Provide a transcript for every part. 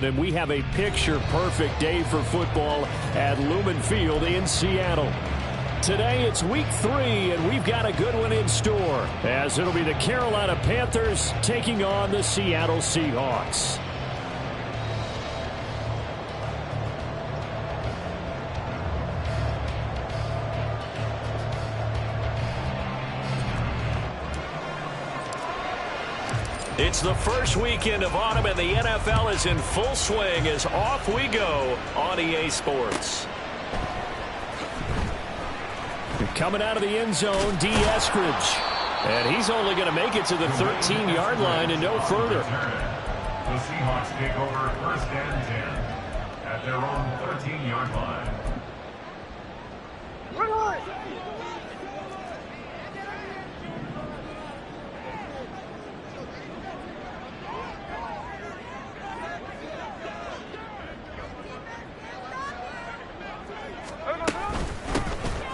And we have a picture-perfect day for football at Lumen Field in Seattle. Today it's week 3, and we've got a good one in store, as it'll be the Carolina Panthers taking on the Seattle Seahawks. It's the first weekend of autumn, and the NFL is in full swing as off we go on EA Sports. Coming out of the end zone, D. Eskridge. And he's only going to make it to the 13-yard line and no further. The Seahawks take over first and 10 at their own 13-yard line.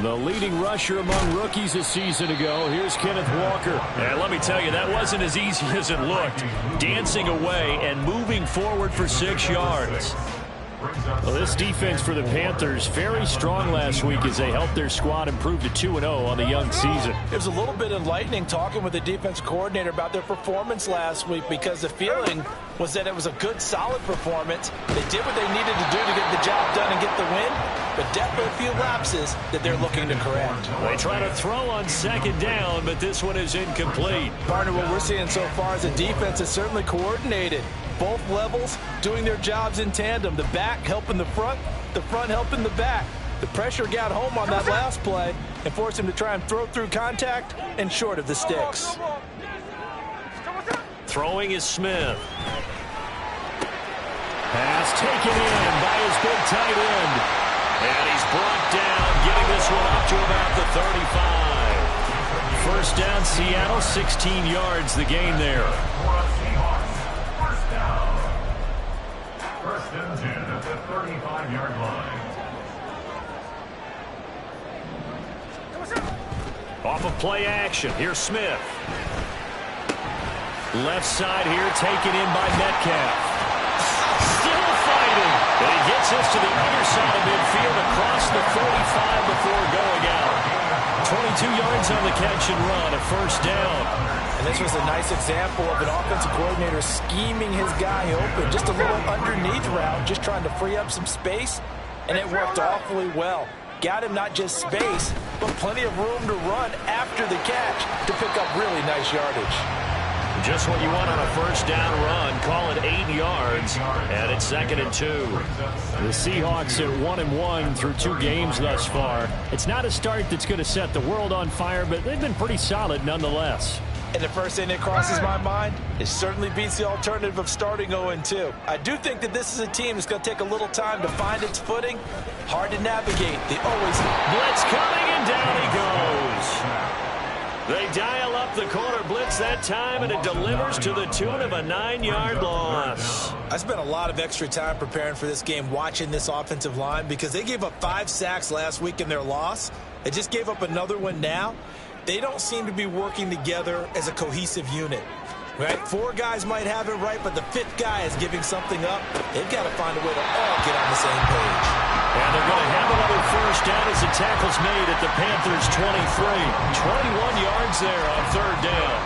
The leading rusher among rookies a season ago. Here's Kenneth Walker. And let me tell you, that wasn't as easy as it looked. Dancing away and moving forward for 6 yards. Well, this defense for the Panthers, very strong last week as they helped their squad improve to 2-0 on the young season. It was a little bit enlightening talking with the defense coordinator about their performance last week, because the feeling was that it was a good, solid performance. They did what they needed to do to get the job done and get the win, but definitely a few lapses that they're looking to correct. They try to throw on second down, but this one is incomplete. Partner, what we're seeing so far is the defense is certainly coordinated. Both levels doing their jobs in tandem. The back helping the front helping the back. The pressure got home on that last play and forced him to try and throw through contact and short of the sticks. Throwing is Smith. Pass taken in by his big tight end. And he's brought down, getting this one up to about the 35. First down, Seattle, 16 yards the gain there. First and 10 at the 35-yard line. Off of play action, here's Smith. Left side here, taken in by Metcalf. Still fighting. And he gets us to the other side of midfield across the 45 before going out. 22 yards on the catch and run, a first down. And this was a nice example of an offensive coordinator scheming his guy open. Just a little underneath route, just trying to free up some space, and it worked awfully well. Got him not just space, but plenty of room to run after the catch to pick up really nice yardage. Just what you want on a first down run. Call it 8 yards, and it's 2nd and 2. The Seahawks at 1-1 through 2 games thus far. It's not a start that's going to set the world on fire, but they've been pretty solid nonetheless. And the first thing that crosses my mind, it certainly beats the alternative of starting 0-2. I do think that this is a team that's going to take a little time to find its footing. Hard to navigate. They always blitz coming, and down he goes. They dial up the corner blitz that time, and it delivers to the tune of a 9-yard loss. I spent a lot of extra time preparing for this game, watching this offensive line, because they gave up 5 sacks last week in their loss. They just gave up another one now. They don't seem to be working together as a cohesive unit, right? 4 guys might have it right, but the 5th guy is giving something up. They've got to find a way to all get on the same page. And they're going to have another first down as the tackle's made at the Panthers' 23. 21 yards there on 3rd down.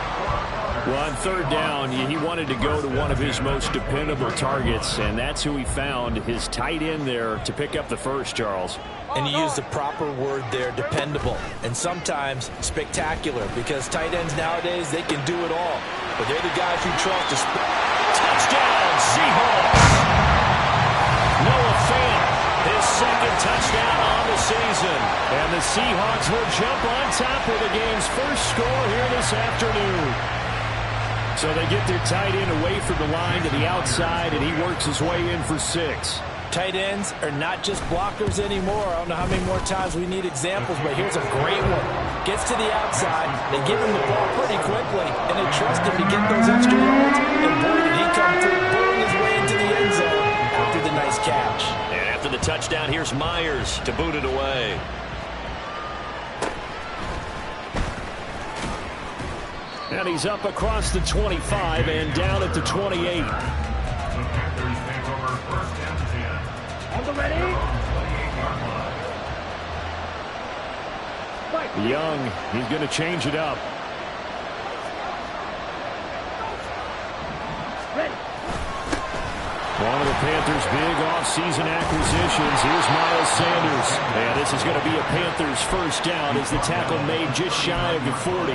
Well, on 3rd down, he wanted to go to one of his most dependable targets, and that's who he found, his tight end there, to pick up the first, Charles. And you used the proper word there, dependable, and sometimes spectacular, because tight ends nowadays, they can do it all. But they're the guys you trust to touchdown, Seahawks! Noah Fant, his 2nd touchdown on the season. And the Seahawks will jump on top of the game's first score here this afternoon. So they get their tight end away from the line to the outside, and he works his way in for 6. Tight ends are not just blockers anymore. I don't know how many more times we need examples, but here's a great one. Gets to the outside, they give him the ball pretty quickly, and they trust him to get those extra yards. And boy, did he come through, bulling his way into the end zone after the nice catch. And after the touchdown, here's Myers to boot it away. And he's up across the 25 and down at the 28. The Panthers take over Young, he's going to change it up. One of the Panthers' big offseason acquisitions. Here's Miles Sanders. And this is going to be a Panthers first down as the tackle made just shy of the 40.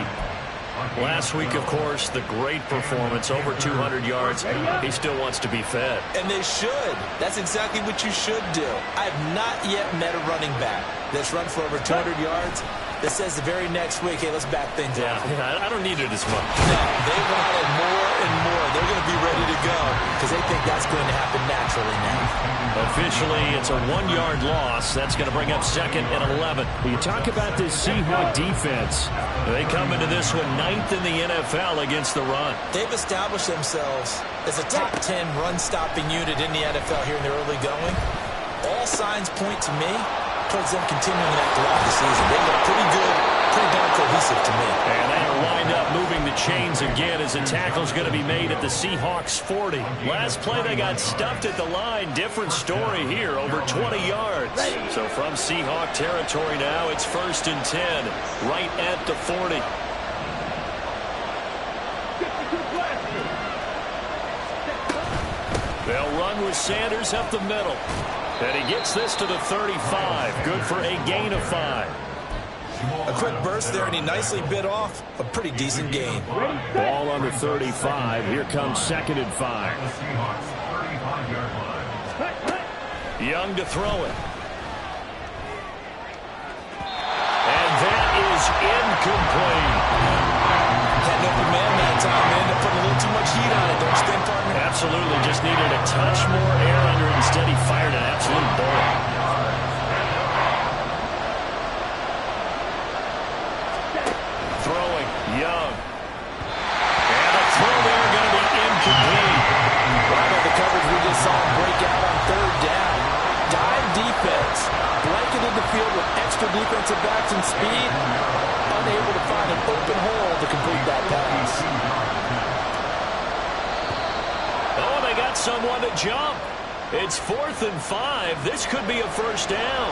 Last week, of course, the great performance, over 200 yards. He still wants to be fed. And they should. That's exactly what you should do. I have not yet met a running back that's run for over 200 yards that says the very next week, hey, let's back things up. Yeah, I don't need it as much. No, they want it more and more. They're going to be ready to go because they think that's going to happen naturally now. Officially, it's a 1-yard loss. That's going to bring up 2nd and 11. You talk about this Seahawks defense. They come into this one 9th in the NFL against the run. They've established themselves as a top 10 run-stopping unit in the NFL here in the early going. All signs point to me towards them continuing that throughout the season. They look pretty good, pretty darn cohesive to me. And they are lined up moving the chains again as a tackle's going to be made at the Seahawks 40. Last play they got stuffed at the line. Different story here, over 20 yards. So from Seahawk territory now, it's 1st and 10, right at the 40. They'll run with Sanders up the middle. And he gets this to the 35. Good for a gain of 5. A quick burst there, and he nicely bit off a pretty decent gain. Ball on the 35. Here comes 2nd and 5. Young to throw it. And that is incomplete. Had no man that time, man. They put a little too much heat on it, don't you think, partner? Absolutely. Just needed a touch more air under it. Instead, he fired an absolute bullet. Throwing. Young. And a throw there going to be incomplete. Right on the coverage, we just saw him break out on 3rd down. Dive defense. Blanketed the field with extra defensive backs and speed. Unable to find an open hole to complete that pass. Oh, they got someone to jump. It's 4th and 5. This could be a first down.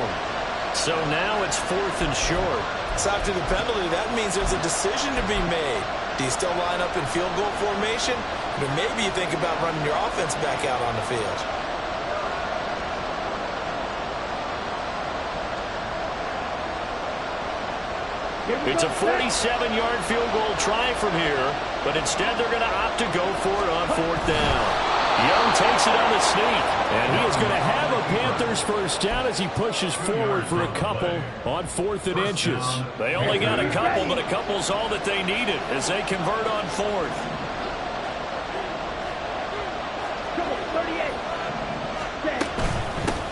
So now it's 4th and short. So after the penalty, that means there's a decision to be made. Do you still line up in field goal formation? Or maybe you think about running your offense back out on the field. It's a 47-yard field goal try from here, but instead they're going to opt to go for it on 4th down. Young takes it on the sneak, and he is going to have a Panthers first down as he pushes forward for a couple on 4th and inches. They only got a couple, but a couple's all that they needed as they convert on 4th.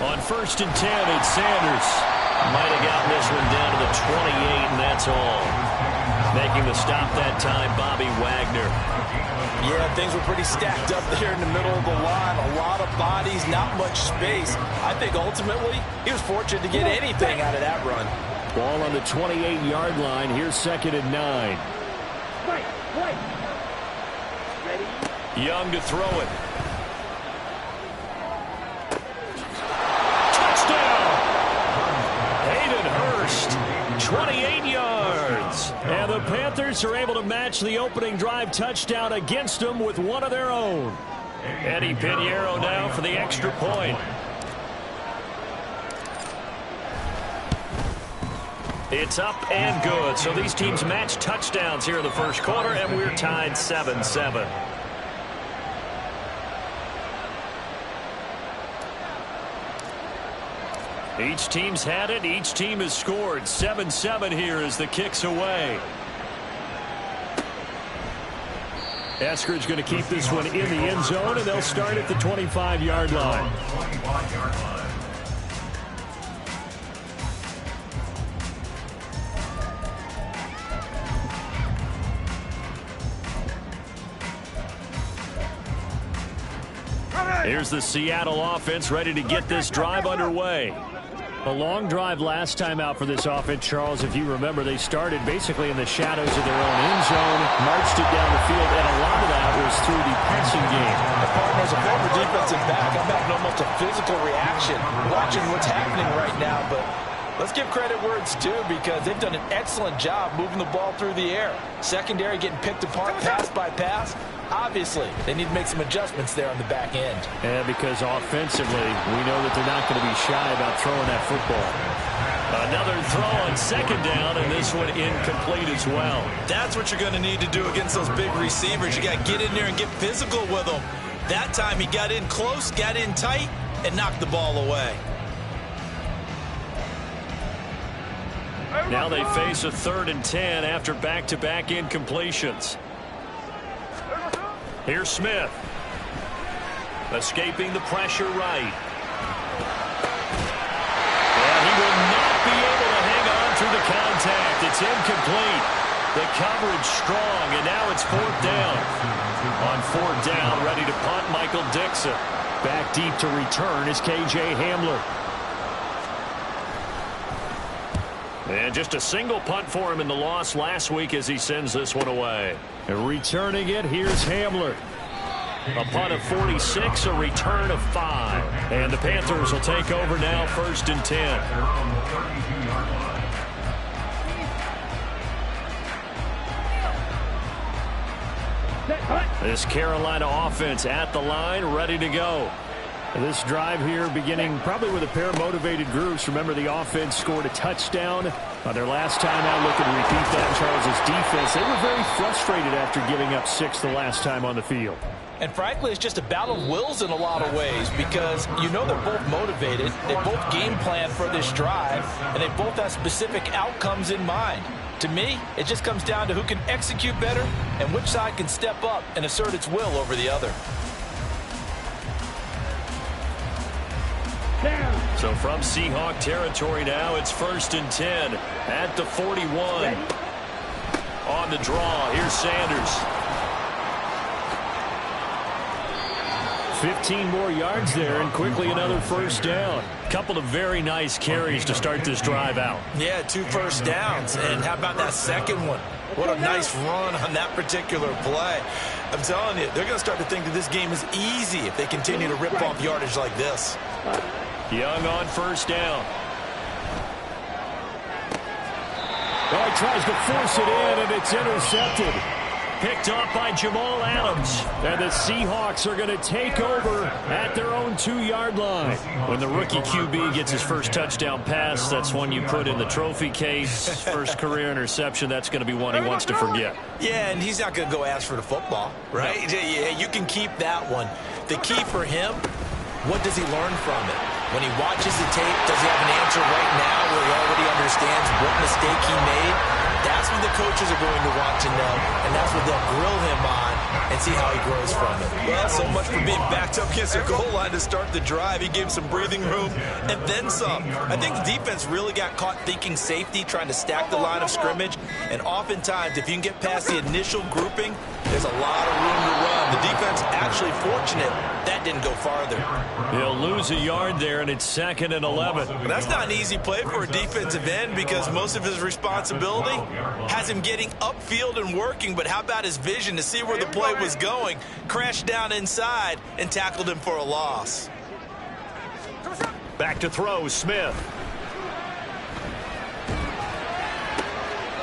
On 1st and 10, it's Sanders. Might have gotten this one down to the 28, and that's all. Making the stop that time, Bobby Wagner. Yeah, things were pretty stacked up there in the middle of the line. A lot of bodies, not much space. I think ultimately he was fortunate to get anything out of that run. Ball on the 28-yard line. Here's 2nd and 9. Young to throw it. Touchdown! Hayden Hurst, 28 yards. And the Panthers are able to match the opening drive touchdown against them with one of their own. Eddie Pinheiro now for the extra point. It's up and good. So these teams match touchdowns here in the first quarter, and we're tied 7-7. Each team's had it. Each team has scored. 7-7 here as the kick's away. Eskridge going to keep this one in the end zone, and they'll start at the 25-yard line. Here's the Seattle offense ready to get this drive underway. A long drive last time out for this offense, Charles. If you remember, they started basically in the shadows of their own end zone, marched it down the field, and a lot of that was through the passing game. As a former defensive back, I'm having almost a physical reaction watching what's happening right now, but Let's give credit where it's due because they've done an excellent job moving the ball through the air. Secondary getting picked apart pass by pass. Obviously, they need to make some adjustments there on the back end. Yeah, because offensively, we know that they're not going to be shy about throwing that football. Another throw on second down, and this one incomplete as well. That's what you're going to need to do against those big receivers. You got to get in there and get physical with them. That time he got in close, got in tight, and knocked the ball away. Now they face a 3rd and 10 after back-to-back incompletions. Here's Smith. Escaping the pressure right. And he will not be able to hang on through the contact. It's incomplete. The coverage strong, and now it's 4th down. On 4th down, ready to punt, Michael Dixon. Back deep to return is K.J. Hamler. And just a single punt for him in the loss last week as he sends this one away. And returning it, here's Hamler. A punt of 46, a return of 5. And the Panthers will take over now, 1st and 10. This Carolina offense at the line, ready to go. This drive here beginning probably with a pair of motivated groups. Remember, the offense scored a touchdown on their last time out. Looking to repeat that. Charles' defense, they were very frustrated after giving up 6 the last time on the field. And frankly, it's just a battle of wills in a lot of ways because you know they're both motivated. They both game plan for this drive, and they both have specific outcomes in mind. To me, it just comes down to who can execute better and which side can step up and assert its will over the other. So from Seahawk territory now, it's 1st and 10 at the 41. On the draw, here's Sanders. 15 more yards there, and quickly another 1st down. Couple of very nice carries to start this drive out. Yeah, 2 first downs. And how about that second one? What a nice run on that particular play. I'm telling you, they're going to start to think that this game is easy if they continue to rip off yardage like this. Young on 1st down. Oh, he tries to force it in, and it's intercepted. Picked off by Jamal Adams. And the Seahawks are going to take over at their own 2-yard line. When the rookie QB gets his first touchdown pass, that's one you put in the trophy case. First career interception, that's going to be one he wants to forget. Yeah, and he's not going to go ask for the football, right? Yeah, you can keep that one. The key for him, what does he learn from it? When he watches the tape, does he have an answer right now where he already understands what mistake he made? That's what the coaches are going to want to know, and that's what they'll grill him on and see how he grows from it. Well, so much for being backed up against the goal line to start the drive. He gave some breathing room and then some. I think the defense really got caught thinking safety, trying to stack the line of scrimmage, and oftentimes if you can get past the initial grouping, there's a lot of room to run. The defense actually fortunate that didn't go farther. He'll lose a yard there, and it's 2nd and 11. Well, that's not an easy play for a defensive end because most of his responsibility has him getting upfield and working, but how about his vision to see where the play was going, crashed down inside, and tackled him for a loss. Back to throw, Smith.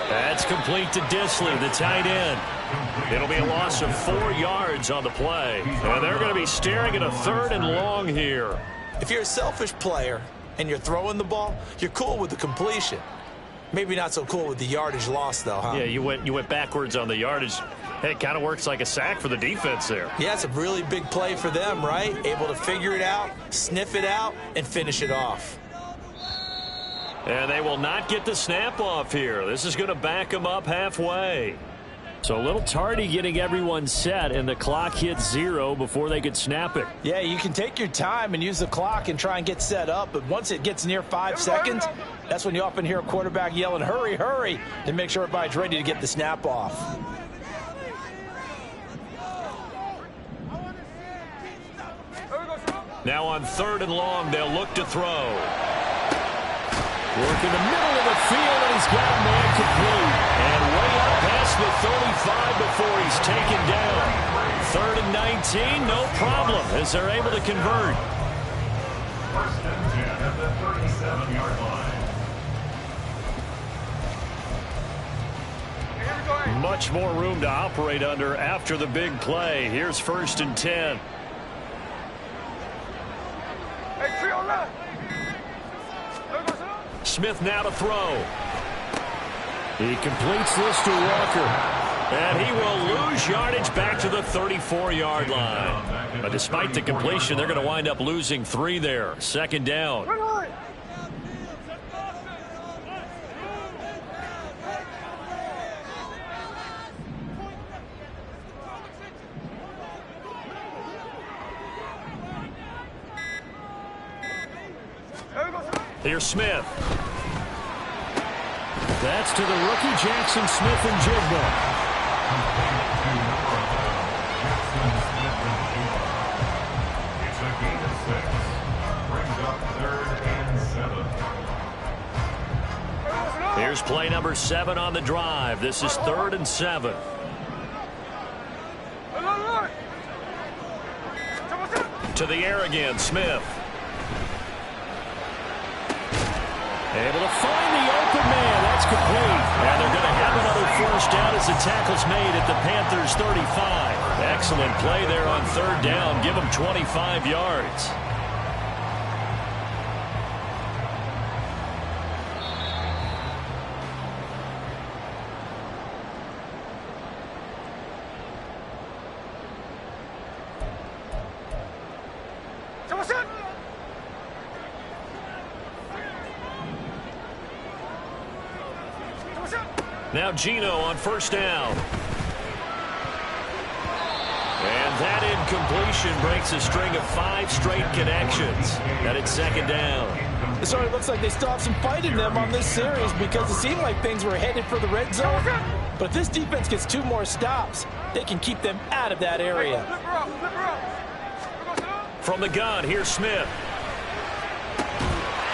That's complete to Disley, the tight end. It'll be a loss of 4 yards on the play. And they're going to be staring at a 3rd and long here. If you're a selfish player and you're throwing the ball, you're cool with the completion. Maybe not so cool with the yardage loss, though, huh? Yeah, you went backwards on the yardage. Hey, it kind of works like a sack for the defense there. Yeah, it's a really big play for them, right? Able to figure it out, sniff it out, and finish it off. And they will not get the snap off here. This is going to back them up halfway. So a little tardy getting everyone set, and the clock hits 0 before they could snap it. Yeah, you can take your time and use the clock and try and get set up, but once it gets near 5 seconds, that's when you often hear a quarterback yelling, hurry, hurry, to make sure everybody's ready to get the snap off. Now on 3rd and long, they'll look to throw. Work in the middle of the field, and he's got a man complete. And way up past the 35 before he's taken down. 3rd and 19, no problem, as they're able to convert. 1st and 10 at the 37-yard line. much more room to operate under after the big play. Here's 1st and 10. Smith now to throw. He completes this to Walker. And he will lose yardage back to the 34-yard line. But despite the completion, they're going to wind up losing 3 there. 2nd down. Here's Smith. That's to the rookie, Jackson Smith and Jigba. It's a gain of 6. Brings up 3rd and 7. Here's play number 7 on the drive. This is 3rd and 7. To the air again, Smith. Able to find the open man. That's complete. And they're going to have another 1st down as the tackle's made at the Panthers' 35. Excellent play there on 3rd down. Give them 25 yards. Now Gino on 1st down. And that incompletion breaks a string of 5 straight connections. And it's 2nd down. It sort of looks like they still have some fight in them on this series because it seemed like things were headed for the red zone. But if this defense gets 2 more stops, they can keep them out of that area. From the gun, here's Smith.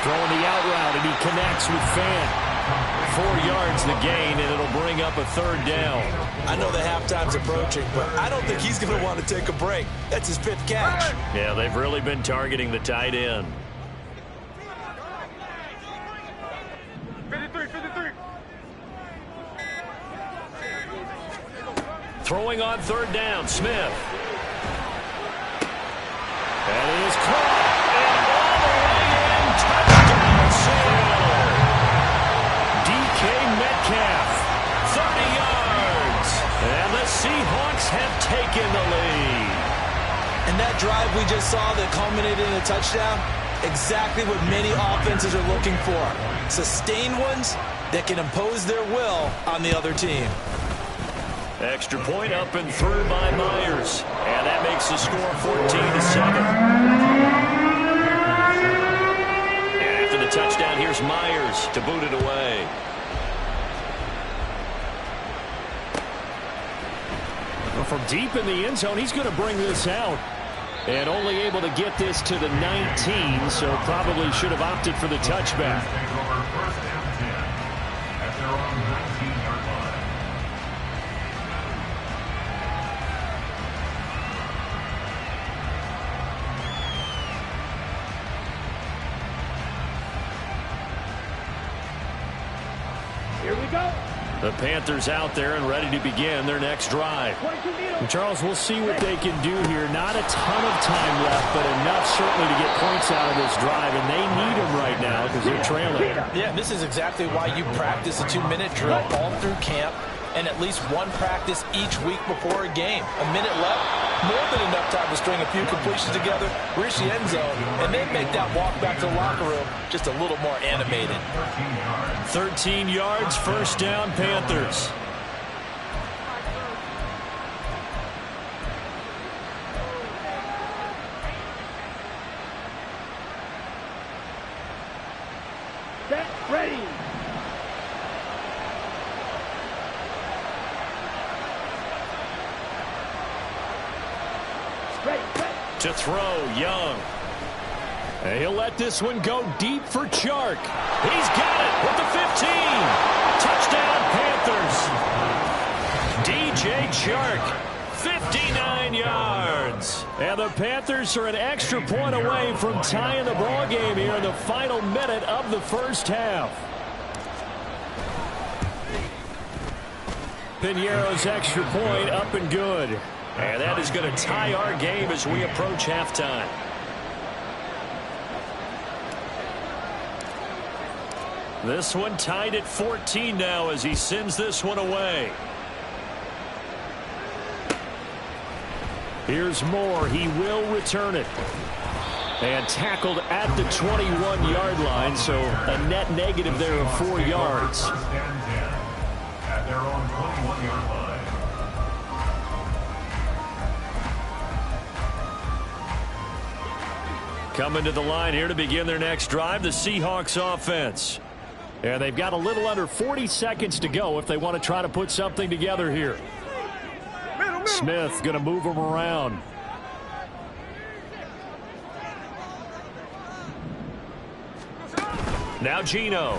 Throwing the out route, and he connects with Fan. 4 yards the gain, and it'll bring up a 3rd down. I know the halftime's approaching, but I don't think he's going to want to take a break. That's his 5th catch. Yeah, they've really been targeting the tight end. 53. Throwing on 3rd down, Smith. And he is caught. And all the way in. Touchdown, Seattle. DK Metcalf, 30 yards. And the Seahawks have taken the lead. And that drive we just saw that culminated in a touchdown, exactly what many offenses are looking for. Sustained ones that can impose their will on the other team. Extra point up and through by Myers. And that makes the score 14-7. And after the touchdown, here's Myers to boot it away. Well, from deep in the end zone, he's going to bring this out. And only able to get this to the 19, so probably should have opted for the touchback. Take over 1st and 10 at their own 19-yard line. Here we go. The Panthers out there and ready to begin their next drive. And Charles, we'll see what they can do here. Not a ton of time left, but enough certainly to get points out of this drive, and they need them right now because they're trailing. Yeah, this is exactly why you practice a 2-minute drill all through camp and at least one practice each week before a game. A minute left, more than enough time to string a few completions together, reach the end zone, and then make that walk back to the locker room just a little more animated. 13 yards, 1st down, Panthers. Set, ready. To throw, Young. And he'll let this one go deep for Chark. He's got it with the 15. Touchdown, Panthers. DJ Chark, 59 yards. And the Panthers are an extra point away from tying the ball game here in the final minute of the 1st half. Piñeiro's extra point up and good. And that is going to tie our game as we approach halftime. This one tied at 14 now as he sends this one away. Here's Moore. He will return it. And tackled at the 21-yard line, so a net negative there of 4 yards. First and 10 at their own 21-yard line. Coming to the line here to begin their next drive, the Seahawks offense. And they've got a little under 40 seconds to go if they want to try to put something together here. Smith going to move them around. Now Geno.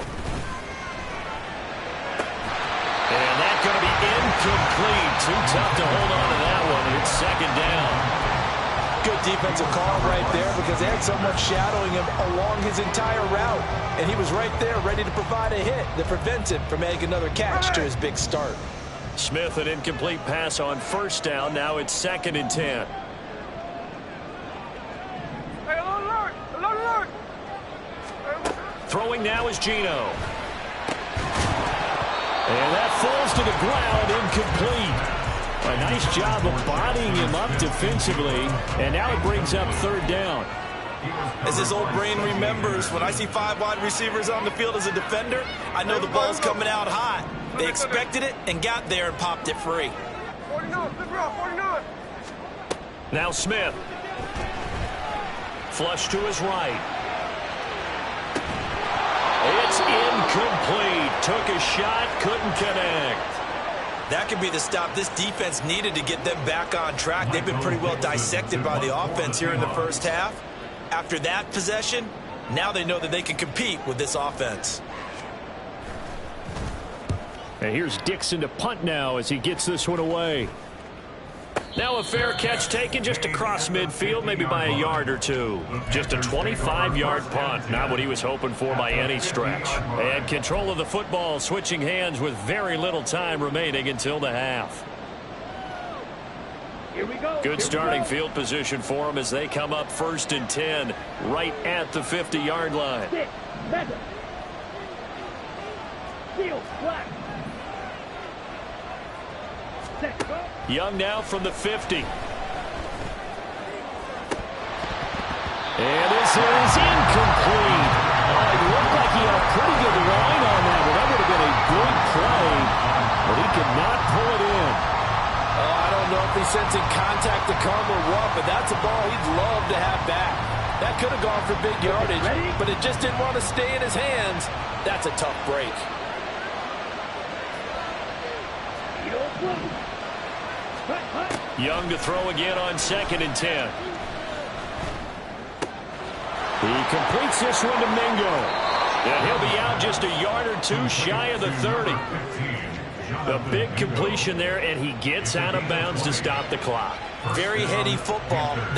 And that's going to be incomplete. Too tough to hold on to that one. It's second down. Good defensive call right there because they had someone shadowing him along his entire route. And he was right there ready to provide a hit that prevents him from making another catch to his big start. Smith, an incomplete pass on first down. Now it's 2nd and 10. Throwing now is Geno. And that falls to the ground, incomplete. A nice job of bodying him up defensively. And now it brings up 3rd down. As his old brain remembers, when I see 5 wide receivers on the field as a defender, I know the ball's coming out hot. They expected it and got there and popped it free. 49. Now Smith. Flush to his right. It's incomplete. Took a shot, couldn't connect. That could be the stop this defense needed to get them back on track. They've been pretty well dissected by the offense here in the first half. After that possession, now they know that they can compete with this offense. And here's Dixon to punt now as he gets this one away. Now a fair catch taken just across midfield, maybe by a yard or two. Just a 25-yard punt, not what he was hoping for by any stretch. And control of the football switching hands with very little time remaining until the half. Good starting field position for them as they come up 1st and 10 right at the 50-yard line. Young now from the 50. And this is incomplete. It looked like he had a pretty good line on that, but that would have been a good play, but he could not pull it in. I don't know if he's sensing contact to come or what, but that's a ball he'd love to have back. That could have gone for big yardage, but it just didn't want to stay in his hands. That's a tough break. Young to throw again on 2nd and 10. He completes this one to Mingo. And he'll be out just a yard or two shy of the 30. A big completion there, and he gets out of bounds to stop the clock. Very heady football.